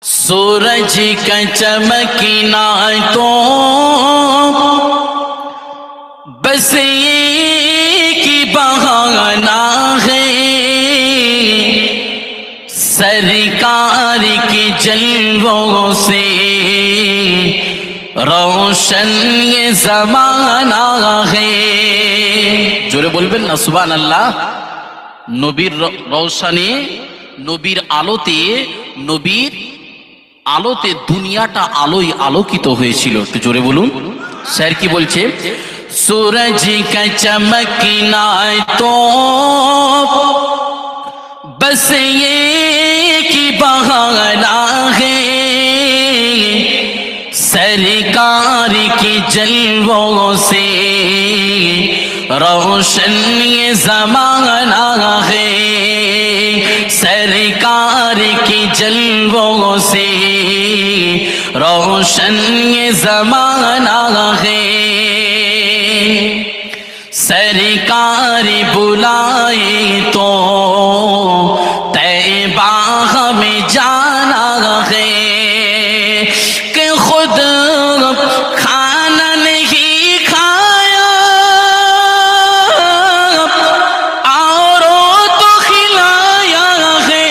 सूरज का चमकना तो बस ये की बहाना है, सरकार के जलवों से रोशन ये जमाना है। जोरे बोलबेन ना सुभान अल्लाह। नबीर रोशनी, नबीर आलोते, नबीर আলোতে দুনিয়াটা আলোয় আলোকিত হয়েছিল। একটু জোরে বলুন। স্যার কি বলছে? सूरज का चमकना तो बस ये की बहाना है, सरकार के जलवों से रोशन ये जमाना है, सरकार के जलवों से रोशन ये जमाना है। सरकार बुलाए तो तैबा हमें जाना है, कि खुद खाना नहीं खाया औरों तो खिलाया है,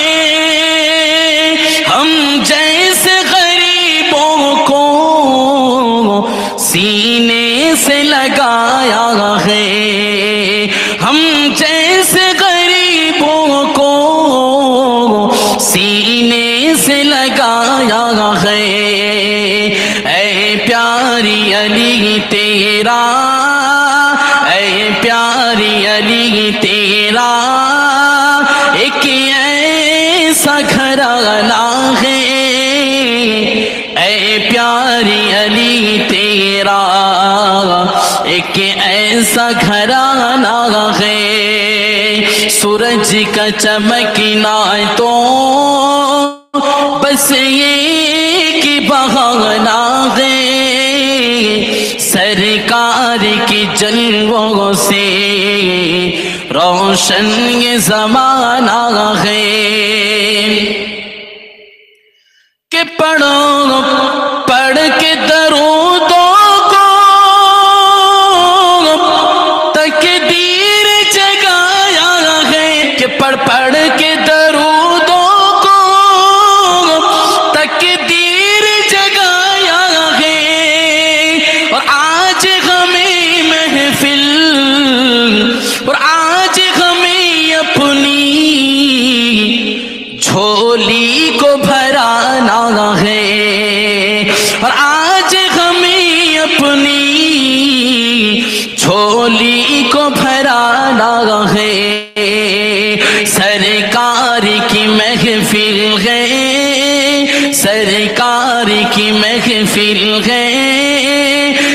हम जैसे गरीबों को सीने से लगाया है, हम जैसे गरीबों को सीने से लगाया है। ऐ प्यारी अली तेरा, ऐ प्यारी अली तेरा एक ऐसा घराना है, ऐ प्यारी अली तेरा एक ऐसा घराना है। सूरज का चमकना तो बस ये की बहाना है, सरकार के जलवों से रोशन ये जमाना है। कि पढ़ो पढ़ के दरूदों को तकदीर जगाया है, कि पढ़ पढ़ के दरूदों को तकदीर जगाया है। और आज हमें महफिल, और आज हमें अपनी झोली को भराना है, और आज हमें अपनी झोली को भराना है। सरकार की महफिल है, सरकार की महफिल है,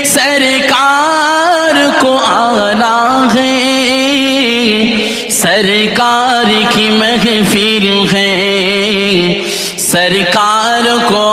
सरकार को आना है, सरकार की महफिल है, सरकार को